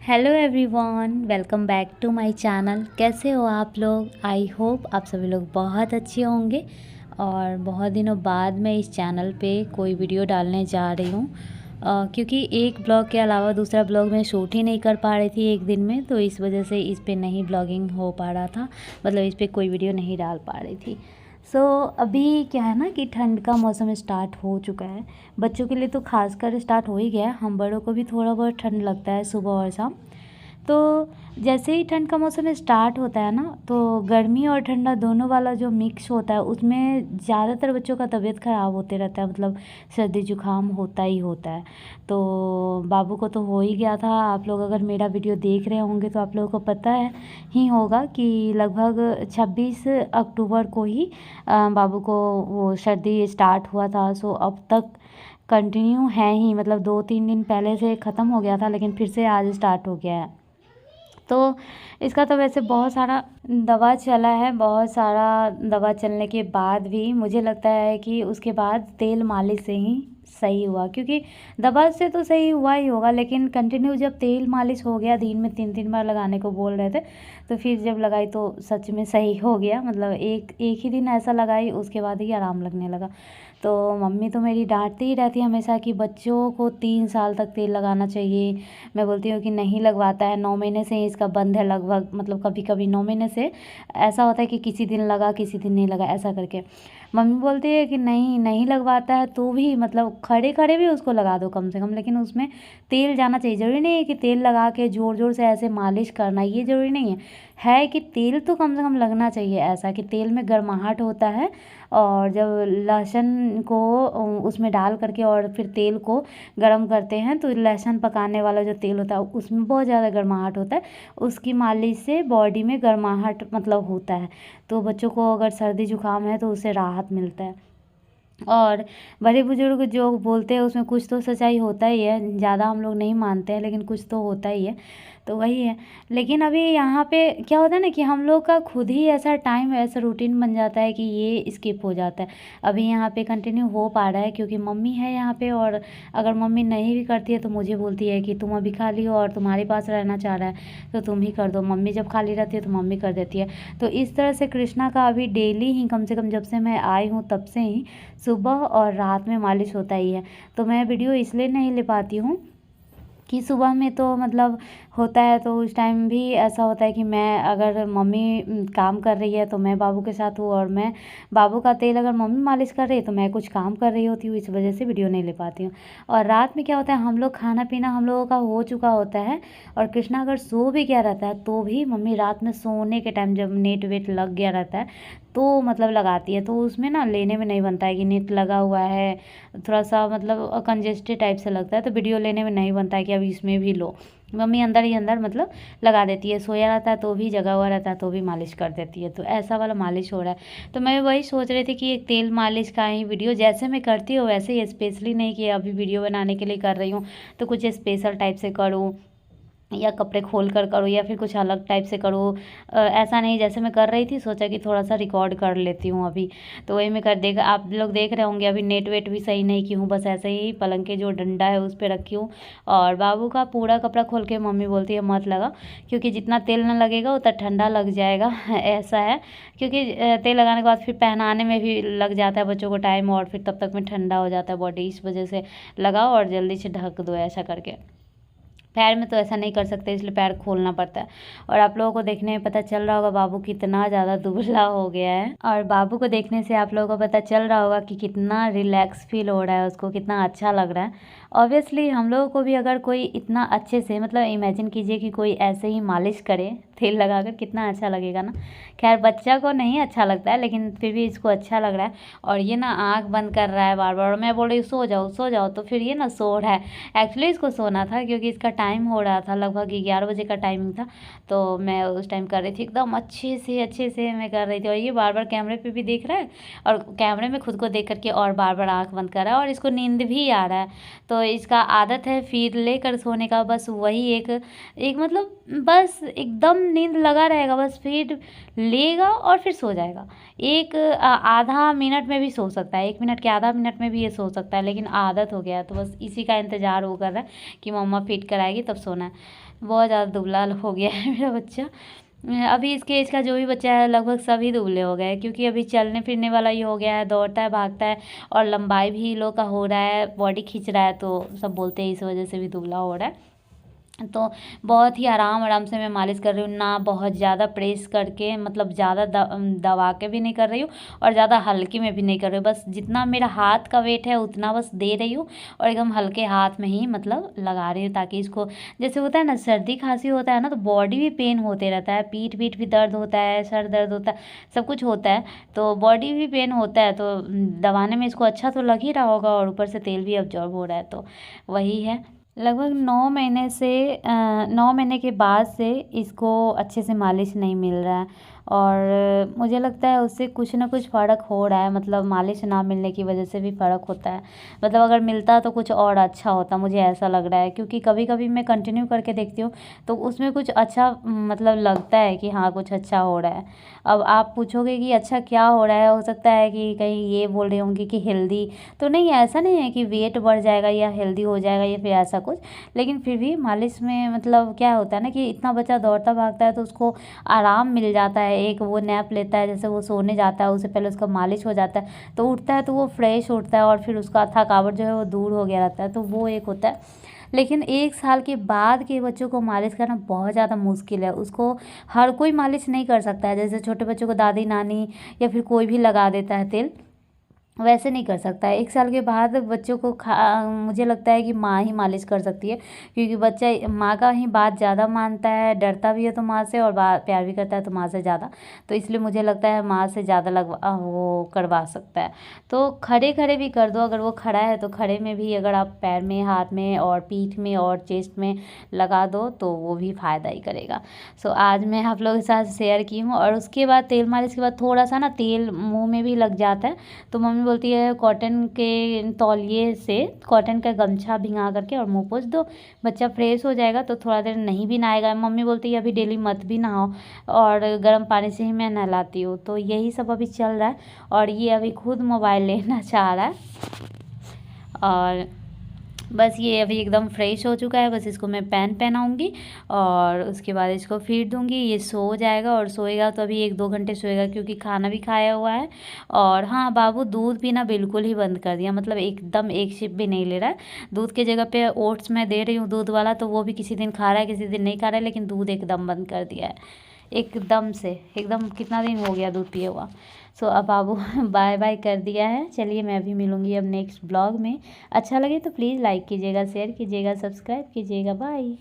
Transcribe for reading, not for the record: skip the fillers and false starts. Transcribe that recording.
Hello everyone, welcome back to my channel. कैसे हो आप लोग? आई होप आप सभी लोग बहुत अच्छे होंगे। और बहुत दिनों बाद मैं इस चैनल पे कोई वीडियो डालने जा रही हूँ, क्योंकि एक ब्लॉग के अलावा दूसरा ब्लॉग मैं शूट ही नहीं कर पा रही थी एक दिन में, तो इस वजह से इस पे नहीं ब्लॉगिंग हो पा रहा था, मतलब इस पे कोई वीडियो नहीं डाल पा रही थी। अभी क्या है ना कि ठंड का मौसम स्टार्ट हो चुका है। बच्चों के लिए तो खासकर स्टार्ट हो ही गया है, हम बड़ों को भी थोड़ा बहुत ठंड लगता है सुबह और शाम। तो जैसे ही ठंड का मौसम स्टार्ट होता है ना, तो गर्मी और ठंडा दोनों वाला जो मिक्स होता है उसमें ज़्यादातर बच्चों का तबीयत ख़राब होते रहता है, मतलब सर्दी जुकाम होता ही होता है। तो बाबू को तो हो ही गया था। आप लोग अगर मेरा वीडियो देख रहे होंगे तो आप लोगों को पता है ही होगा कि लगभग 26 अक्टूबर को ही बाबू को वो सर्दी स्टार्ट हुआ था। अब तक कंटिन्यू है ही, मतलब 2-3 दिन पहले से ख़त्म हो गया था, लेकिन फिर से आज स्टार्ट हो गया है। तो इसका तो वैसे बहुत सारा दवा चला है, बहुत सारा दवा चलने के बाद भी मुझे लगता है कि उसके बाद तेल मालिश से ही सही हुआ, क्योंकि दवा से तो सही हुआ ही होगा, लेकिन कंटिन्यू जब तेल मालिश हो गया, दिन में 3-3 बार लगाने को बोल रहे थे, तो फिर जब लगाई तो सच में सही हो गया। मतलब एक एक ही दिन ऐसा लगाई, उसके बाद ही आराम लगने लगा। तो मम्मी तो मेरी डांटती ही रहती है हमेशा कि बच्चों को 3 साल तक तेल लगाना चाहिए। मैं बोलती हूँ कि नहीं लगवाता है, 9 महीने से ही इसका बंद है लगभग, मतलब कभी कभी 9 महीने से ऐसा होता है कि किसी दिन लगा किसी दिन नहीं लगा, ऐसा करके मम्मी बोलती है कि नहीं नहीं लगवाता है तो भी मतलब खड़े खड़े भी उसको लगा दो कम से कम, लेकिन उसमें तेल जाना चाहिए। ज़रूरी नहीं है कि तेल लगा के ज़ोर ज़ोर से ऐसे मालिश करना, ये ज़रूरी नहीं है कि तेल तो कम से कम लगना चाहिए। ऐसा कि तेल में गर्माहट होता है, और जब लहसुन को उसमें डाल करके और फिर तेल को गर्म करते हैं, तो लहसुन पकाने वाला जो तेल होता है उसमें बहुत ज़्यादा गर्माहट होता है, उसकी मालिश से बॉडी में गर्माहट मतलब होता है। तो बच्चों को अगर सर्दी जुकाम है तो उससे राहत मिलता है। और बड़े बुजुर्ग जो बोलते हैं उसमें कुछ तो सच्चाई होता ही है, ज़्यादा हम लोग नहीं मानते हैं लेकिन कुछ तो होता ही है। तो वही है। लेकिन अभी यहाँ पे क्या होता है ना कि हम लोग का खुद ही ऐसा टाइम, ऐसा रूटीन बन जाता है कि ये स्किप हो जाता है। अभी यहाँ पे कंटिन्यू हो पा रहा है क्योंकि मम्मी है यहाँ पे, और अगर मम्मी नहीं भी करती है तो मुझे बोलती है कि तुम अभी खाली हो और तुम्हारे पास रहना चाह रहा है तो तुम ही कर दो। मम्मी जब खाली रहती है तो मम्मी कर देती है। तो इस तरह से कृष्णा का अभी डेली ही, कम से कम जब से मैं आई हूँ तब से ही सुबह और रात में मालिश होता ही है। तो मैं वीडियो इसलिए नहीं ले पाती हूँ कि सुबह में तो मतलब होता है, तो उस टाइम भी ऐसा होता है कि मैं, अगर मम्मी काम कर रही है तो मैं बाबू के साथ हूँ, और मैं बाबू का तेल अगर मम्मी मालिश कर रही है तो मैं कुछ काम कर रही होती हूँ, इस वजह से वीडियो नहीं ले पाती हूँ। और रात में क्या होता है, हम लोग खाना पीना हम लोगों का हो चुका होता है, और कृष्णा अगर सो भी गया रहता है तो भी मम्मी रात में सोने के टाइम जब नेट वेट लग गया रहता है तो मतलब लगाती है। तो उसमें ना लेने में नहीं बनता है कि नेट लगा हुआ है, थोड़ा सा मतलब कंजेस्टेड टाइप से लगता है, तो वीडियो लेने में नहीं बनता है कि अब इसमें भी लो। मम्मी अंदर ही अंदर मतलब लगा देती है, सोया रहता है तो भी, जगा हुआ रहता है तो भी मालिश कर देती है। तो ऐसा वाला मालिश हो रहा है। तो मैं वही सोच रही थी कि एक तेल मालिश का ही वीडियो, जैसे मैं करती हूँ वैसे ही, स्पेशली नहीं कि अभी वीडियो बनाने के लिए कर रही हूँ तो कुछ स्पेशल टाइप से करूँ या कपड़े खोल कर करो या फिर कुछ अलग टाइप से करो। ऐसा नहीं, जैसे मैं कर रही थी सोचा कि थोड़ा सा रिकॉर्ड कर लेती हूँ अभी। तो वही मैं कर देख, आप लोग देख रहे होंगे अभी नेट वेट भी सही नहीं की हूँ, बस ऐसे ही पलंग के जो डंडा है उस पर रखी हूँ। और बाबू का पूरा कपड़ा खोल के मम्मी बोलती है मत लगा, क्योंकि जितना तेल ना लगेगा उतना ठंडा लग जाएगा ऐसा है। क्योंकि तेल लगाने के बाद फिर पहनाने में भी लग जाता है बच्चों को टाइम, और फिर तब तक में ठंडा हो जाता है बॉडी, इस वजह से लगाओ और जल्दी से ढक दो ऐसा करके। पैर में तो ऐसा नहीं कर सकते, इसलिए पैर खोलना पड़ता है। और आप लोगों को देखने में पता चल रहा होगा बाबू कितना ज़्यादा दुबला हो गया है, और बाबू को देखने से आप लोगों को पता चल रहा होगा कि कितना रिलैक्स फील हो रहा है उसको, कितना अच्छा लग रहा है। ऑब्वियसली हम लोगों को भी अगर कोई इतना अच्छे से, मतलब इमेजिन कीजिए कि कोई ऐसे ही मालिश करे तेल लगाकर, कितना अच्छा लगेगा ना। खैर बच्चा को नहीं अच्छा लगता है लेकिन फिर भी इसको अच्छा लग रहा है। और ये ना आँख बंद कर रहा है बार बार, और मैं बोल रही हूँ सो जाओ सो जाओ, तो फिर ये ना सो रहा है। एक्चुअली इसको सोना था क्योंकि इसका टाइम हो रहा था, लगभग 11 बजे का टाइमिंग था। तो मैं उस टाइम कर रही थी एकदम अच्छे से मैं कर रही थी, और ये बार बार कैमरे पे भी देख रहा है और कैमरे में खुद को देख करके और बार बार आँख बंद कर रहा है, और इसको नींद भी आ रहा है। तो इसका आदत है फिर लेकर सोने का, बस वही एक एक मतलब बस एकदम नींद लगा रहेगा, बस फिर लेगा और फिर सो जाएगा। एक आधा मिनट में भी सो सकता है, 1 मिनट के आधा मिनट में भी ये सो सकता है, लेकिन आदत हो गया है तो बस इसी का इंतज़ार वो कर रहा है कि मम्मा फिट कराएगी आएगी तब सोना है। बहुत ज़्यादा दुबला हो गया है मेरा बच्चा। अभी इसके एज का जो भी बच्चा है लगभग सभी दुबले हो गए हैं, क्योंकि अभी चलने फिरने वाला ही हो गया है, दौड़ता है भागता है, और लंबाई भी लोग का हो रहा है, बॉडी खींच रहा है, तो सब बोलते हैं इस वजह से भी दुबला हो रहा है। तो बहुत ही आराम आराम से मैं मालिश कर रही हूँ, ना बहुत ज़्यादा प्रेस करके, मतलब ज़्यादा दबा के भी नहीं कर रही हूँ और ज़्यादा हल्की में भी नहीं कर रही हूँ, बस जितना मेरा हाथ का वेट है उतना बस दे रही हूँ, और एकदम हल्के हाथ में ही मतलब लगा रही हूँ, ताकि इसको, जैसे होता है ना सर्दी खांसी होता है ना, तो बॉडी भी पेन होते रहता है, पीठ भी दर्द होता है, सर दर्द होता है, सब कुछ होता है, तो बॉडी भी पेन होता है, तो दबाने में इसको अच्छा तो लग ही रहा होगा, और ऊपर से तेल भी अब्जॉर्ब हो रहा है, तो वही है। लगभग 9 महीने के बाद से इसको अच्छे से मालिश नहीं मिल रहा है, और मुझे लगता है उससे कुछ ना कुछ फ़र्क हो रहा है, मतलब मालिश ना मिलने की वजह से भी फ़र्क होता है, मतलब अगर मिलता तो कुछ और अच्छा होता, मुझे ऐसा लग रहा है, क्योंकि कभी कभी मैं कंटिन्यू करके देखती हूँ तो उसमें कुछ अच्छा मतलब लगता है कि हाँ कुछ अच्छा हो रहा है। अब आप पूछोगे कि अच्छा क्या हो रहा है, हो सकता है कि कहीं ये बोल रहे होंगे कि हेल्दी, तो नहीं, ऐसा नहीं है कि वेट बढ़ जाएगा या हेल्दी हो जाएगा या फिर ऐसा कुछ, लेकिन फिर भी मालिश में मतलब क्या होता है ना कि इतना बच्चा दौड़ता भागता है तो उसको आराम मिल जाता है, एक वो नैप लेता है, जैसे वो सोने जाता है उससे पहले उसका मालिश हो जाता है, तो उठता है तो वो फ्रेश उठता है, और फिर उसका थकावट जो है वो दूर हो गया रहता है, तो वो एक होता है। लेकिन 1 साल के बाद के बच्चों को मालिश करना बहुत ज़्यादा मुश्किल है, उसको हर कोई मालिश नहीं कर सकता है, जैसे छोटे बच्चों को दादी नानी या फिर कोई भी लगा देता है तेल, वैसे नहीं कर सकता है। 1 साल के बाद बच्चों को मुझे लगता है कि माँ ही मालिश कर सकती है, क्योंकि बच्चा माँ का ही बात ज़्यादा मानता है, डरता भी है तो माँ से, और प्यार भी करता है तो माँ से ज़्यादा, तो इसलिए मुझे लगता है माँ से ज़्यादा वो करवा सकता है। तो खड़े खड़े भी कर दो, अगर वो खड़ा है तो खड़े में भी अगर आप पैर में, हाथ में और पीठ में और चेस्ट में लगा दो तो वो भी फ़ायदा ही करेगा। सो आज मैं आप लोगों के साथ शेयर की हूँ। और उसके बाद तेल मालिश के बाद थोड़ा सा ना तेल मुँह में भी लग जाता है, तो मम्मी बोलती है कॉटन के तौलिए से कॉटन का गमछा भिंगा करके और मुंह पोंछ दो, बच्चा फ्रेश हो जाएगा, तो थोड़ा देर नहीं भी नहाएगा। मम्मी बोलती है अभी डेली मत भी नहाओ, और गर्म पानी से ही मैं नहलाती हूँ, तो यही सब अभी चल रहा है। और ये अभी खुद मोबाइल लेना चाह रहा है, और बस ये अभी एकदम फ्रेश हो चुका है, बस इसको मैं पहनाऊँगी और उसके बाद इसको फीड दूँगी, ये सो जाएगा, और सोएगा तो अभी 1-2 घंटे सोएगा, क्योंकि खाना भी खाया हुआ है। और हाँ, बाबू दूध पीना बिल्कुल ही बंद कर दिया, मतलब एकदम एक सिप भी नहीं ले रहा है। दूध की जगह पे ओट्स मैं दे रही हूँ दूध वाला, तो वो भी किसी दिन खा रहा है, किसी दिन नहीं खा रहा है, लेकिन दूध एकदम बंद कर दिया है, एकदम से, एकदम कितना दिन हो गया दूध पिए हुआ। सो अब बाबू बाय बाय कर दिया है। चलिए मैं भी मिलूँगी अब नेक्स्ट ब्लॉग में। अच्छा लगे तो प्लीज़ लाइक कीजिएगा, शेयर कीजिएगा, सब्सक्राइब कीजिएगा। बाय।